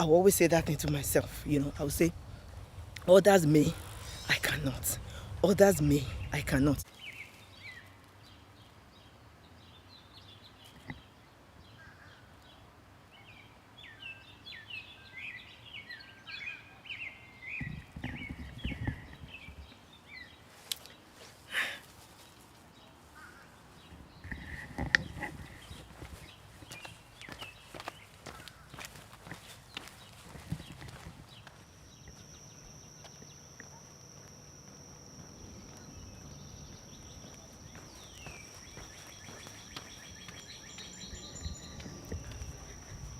I will always say that thing to myself. I will say, others may, I cannot. Others may, I cannot.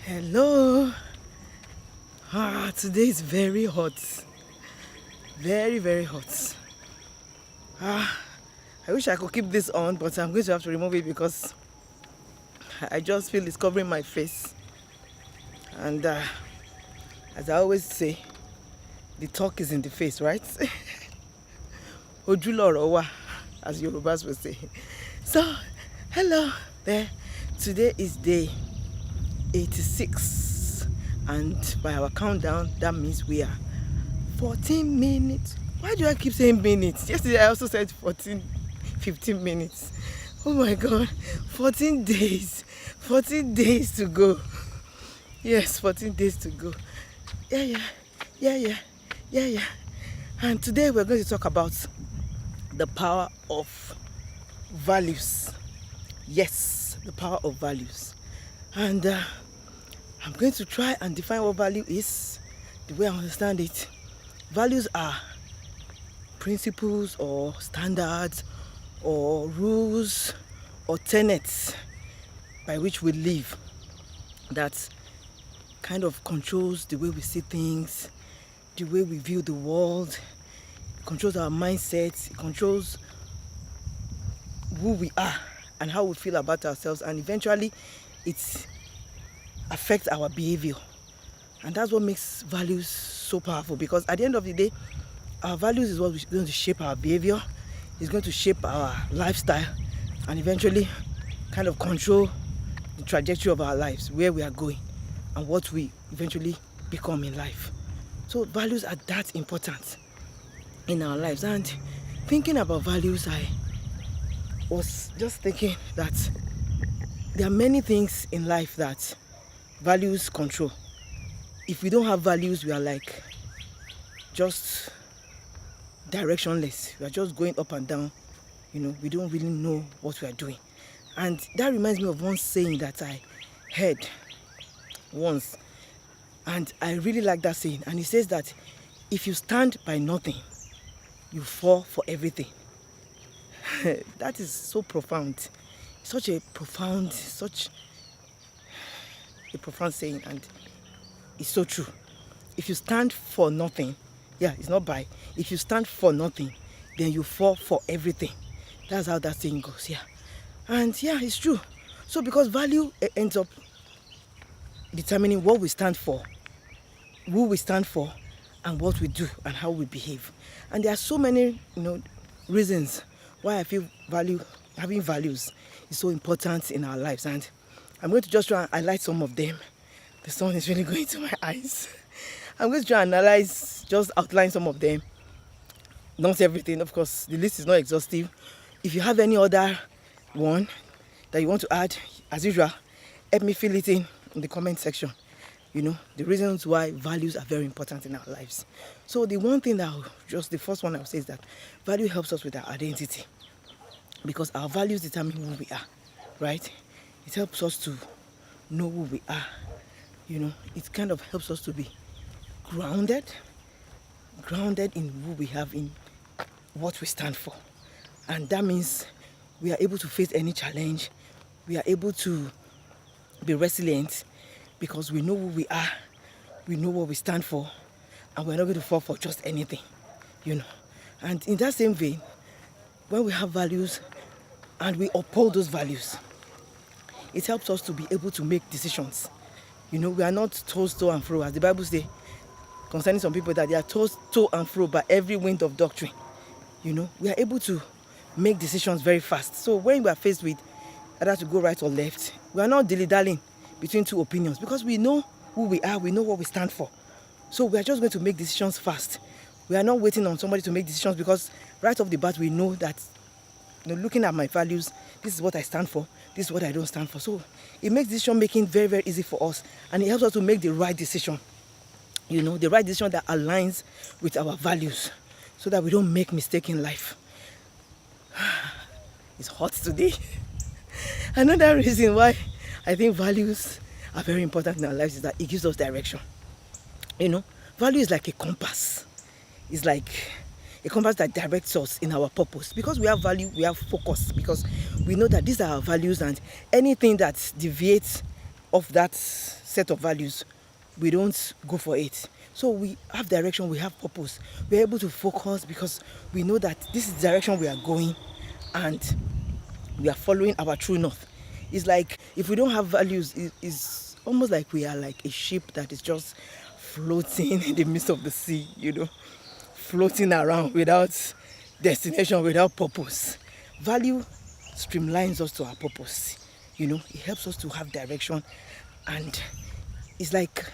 Hello. Today is very hot. Very, very hot. I wish I could keep this on, but I'm going to have to remove it because I just feel it's covering my face. And as I always say, the talk is in the face, right? Ojúlọ̀rọ̀ wà, as Yorubas will say. So, hello there. Today is day 86, and by our countdown, that means we are 14 minutes. Why do I keep saying minutes? Yesterday I also said 15 minutes. Oh my God, 14 days. 14 days to go. Yes, 14 days to go. Yeah. And today we're going to talk about the power of values. Yes, the power of values. And I'm going to try and define what value is, the way I understand it. Values are principles or standards or rules or tenets by which we live that kind of controls the way we see things, the way we view the world. It controls our mindset, it controls who we are and how we feel about ourselves, and eventually it affects our behavior. And that's what makes values so powerful, because at the end of the day, our values is what is going to shape our behavior, it's going to shape our lifestyle, and eventually kind of control the trajectory of our lives, where we are going and what we eventually become in life. So values are that important in our lives. And thinking about values, I was just thinking that there are many things in life that values control. If we don't have values, we are like just directionless. We are just going up and down. We don't really know what we are doing. And that reminds me of one saying that I heard once. And I really like that saying. And it says that if you stand by nothing, you fall for everything. That is so profound. Such a profound saying, and it's so true. If you stand for nothing, it's not by. If you stand for nothing, then you fall for everything. That's how that saying goes. And it's true. So because value ends up determining what we stand for, who we stand for, and what we do and how we behave. And there are so many reasons why I feel having values is so important in our lives. And I'm going to just try and highlight some of them. The sun is really going to my eyes. I'm going to try and just outline some of them. Not everything, of course. The list is not exhaustive. If you have any other one that you want to add, as usual, help me fill it in the comment section. The reasons why values are very important in our lives. So the one thing the first one I'll say is that value helps us with our identity, because our values determine who we are, right? It helps us to know who we are. It kind of helps us to be grounded in who we have, in what we stand for. And that means we are able to face any challenge. We are able to be resilient because we know who we are, we know what we stand for, and we're not going to fall for just anything, And in that same vein, when we have values and we uphold those values, it helps us to be able to make decisions. We are not tossed to and fro, as the Bible says concerning some people, that they are tossed to and fro by every wind of doctrine. We are able to make decisions very fast. So when we are faced with either to go right or left, we are not dilly-dallying between two opinions, because we know who we are, we know what we stand for. So we are just going to make decisions fast. We are not waiting on somebody to make decisions, because right off the bat we know that, looking at my values, this is what I stand for, this is what I don't stand for. So it makes decision making very, very easy for us, and it helps us to make the right decision. The right decision that aligns with our values, so that we don't make mistakes in life. It's hot today. Another reason why I think values are very important in our lives is that it gives us direction. Value is like a compass. It's like a compass that directs us in our purpose. Because we have value, we have focus. Because we know that these are our values, and anything that deviates of that set of values, we don't go for it. So we have direction, we have purpose. We're able to focus because we know that this is the direction we are going, and we are following our true north. It's like if we don't have values, it's almost like we are like a ship that is just floating in the midst of the sea, floating around without destination, without purpose. Value streamlines us to our purpose. It helps us to have direction, and it's like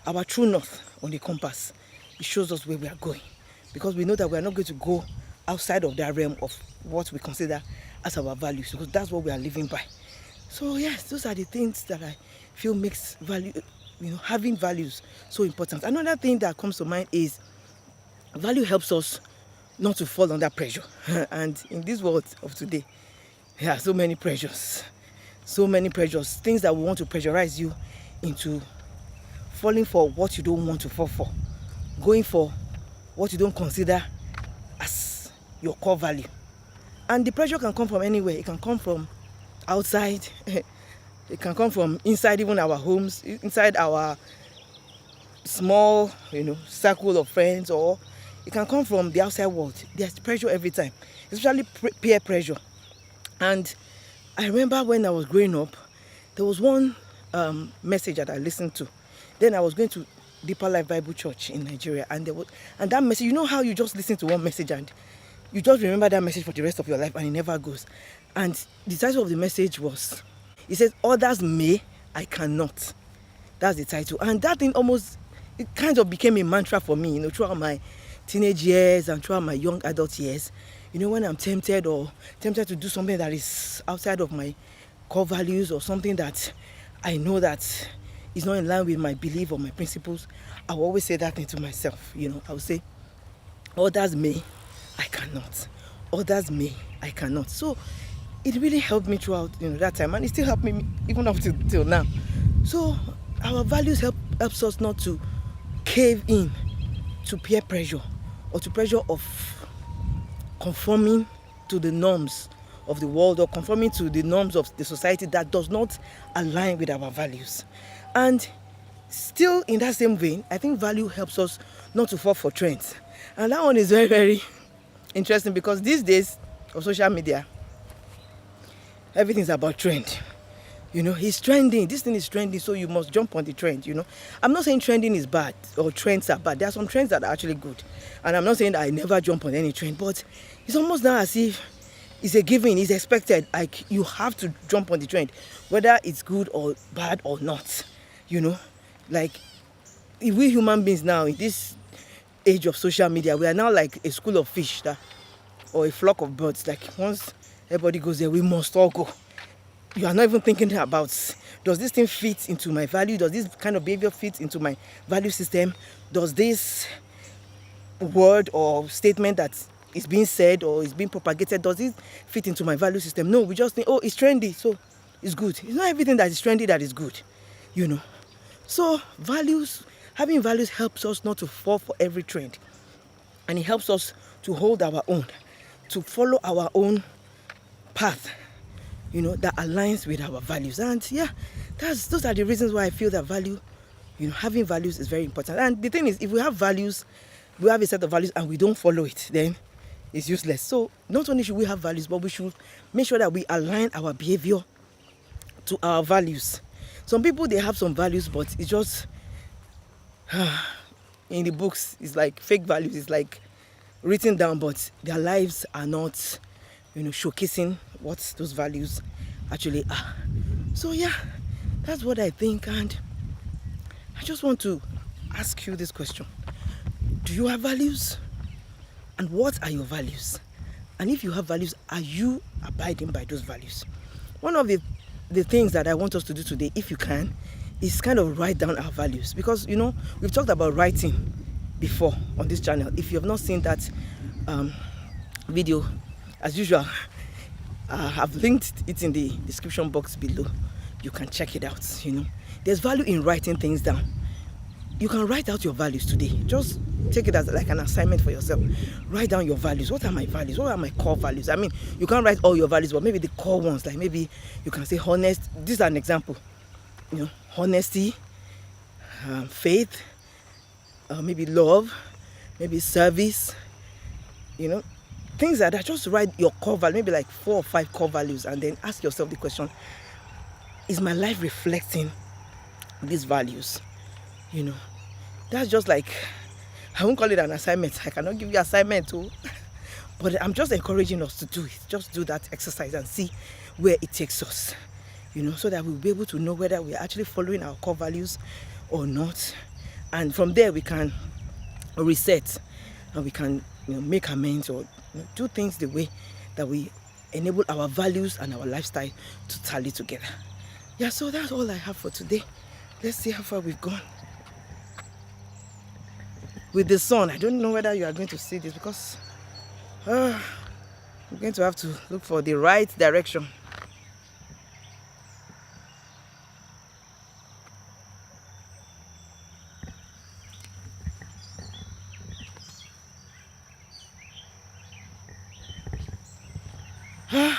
our true north on the compass. It shows us where we are going, because we know that we are not going to go outside of that realm of what we consider as our values, because that's what we are living by. So yes, those are the things that I feel makes value, having values so important. Another thing that comes to mind is value helps us not to fall under pressure. And in this world of today, there are so many pressures, things that will want to pressurize you into falling for what you don't want to fall for, going for what you don't consider as your core value. And the pressure can come from anywhere. It can come from outside, it can come from inside even our homes, inside our small circle of friends, or it can come from the outside world. There's pressure every time, especially peer pressure. And I remember when I was growing up, there was one message that I listened to. Then I was going to Deeper Life Bible Church in Nigeria, and that message, how you just listen to one message and you just remember that message for the rest of your life, and it never goes. And the title of the message was, it says, "Others may, I cannot." That's the title. And that thing it kind of became a mantra for me, throughout my teenage years and throughout my young adult years. When I'm tempted to do something that is outside of my core values, or something that I know that is not in line with my belief or my principles, I will always say that thing to myself. I will say, "Others may, I cannot. Others may, I cannot." So it really helped me throughout that time, and it still helped me even up till now. So our values helps us not to cave in to peer pressure, or to pressure of conforming to the norms of the world, or conforming to the norms of the society that does not align with our values. And still in that same vein, I think value helps us not to fall for trends. And that one is very, very interesting, because these days of social media, everything's about trend. It's trending. This thing is trending, so you must jump on the trend. I'm not saying trending is bad or trends are bad. There are some trends that are actually good, and I'm not saying that I never jump on any trend, but it's almost now as if it's a given, it's expected. Like, you have to jump on the trend, whether it's good or bad or not. Like, if we human beings now in this age of social media, we are now like a school of fish or a flock of birds. Like, once everybody goes there, we must all go. You are not even thinking about, does this thing fit into my value? Does this kind of behavior fit into my value system? Does this word or statement that is being said or is being propagated, does it fit into my value system? No, we just think, it's trendy, so it's good. It's not everything that is trendy that is good, So having values helps us not to fall for every trend. And it helps us to hold our own, to follow our own path, that aligns with our values. And those are the reasons why I feel that having values is very important. And the thing is, if we have values, we have a set of values and we don't follow it, then it's useless. So not only should we have values, but we should make sure that we align our behavior to our values. Some people, they have some values, but it's just in the books, it's like fake values. It's like written down, but their lives are not showcasing what those values actually are. So that's what I think. And I just want to ask you this question. Do you have values? And what are your values? And if you have values, are you abiding by those values? One of the things that I want us to do today, if you can, is kind of write down our values. Because, you know, we've talked about writing before on this channel. If you have not seen that video, as usual, I've linked it in the description box below. You can check it out. You know, there's value in writing things down. You can write out your values today. Just take it as like an assignment for yourself. Write down your values. What are my values? What are my core values? I mean, you can't write all your values, but maybe the core ones, like maybe you can say honest. This is an example. You know, honesty, faith, maybe love, maybe service. You know, things like that. Just write your core value, maybe like 4 or 5 core values, and then ask yourself the question: is my life reflecting these values? You know, that's just like, I won't call it an assignment. I cannot give you assignment too, but I'm just encouraging us to do it. Just do that exercise and see where it takes us. You know, so that we'll be able to know whether we're actually following our core values or not, and from there we can reset and we can, you know, make amends or, you know, do things the way that we enable our values and our lifestyle to tally together. Yeah, so that's all I have for today. Let's see how far we've gone with the sun. I don't know whether you are going to see this because I'm going to have to look for the right direction.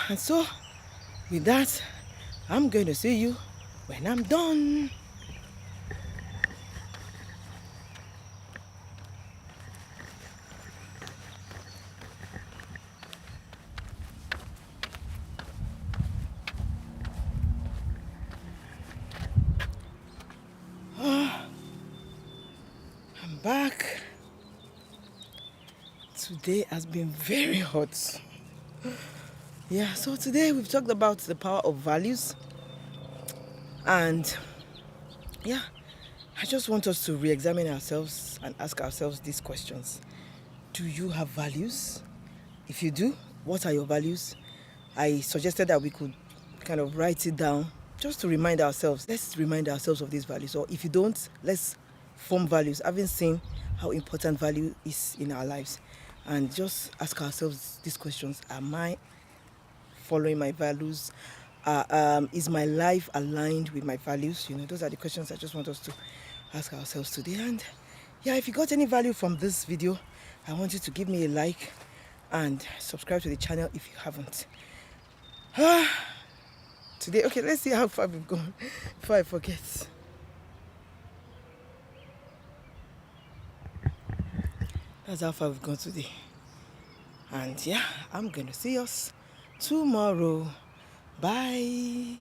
And so with that, I'm going to see you when I'm done. I'm back. Today has been very hot. Yeah, so today we've talked about the power of values. And yeah, I just want us to re-examine ourselves and ask ourselves these questions. Do you have values? If you do, what are your values? I suggested that we could kind of write it down just to remind ourselves. Let's remind ourselves of these values. Or if you don't, let's form values, having seen how important value is in our lives. And just ask ourselves these questions. Am I following my values? Is my life aligned with my values? You know, those are the questions I just want us to ask ourselves today. And yeah, if you got any value from this video, I want you to give me a like and subscribe to the channel if you haven't. Today, okay, let's see how far we've gone before I forget. That's how far we've gone today. And yeah, I'm going to see us tomorrow. Bye.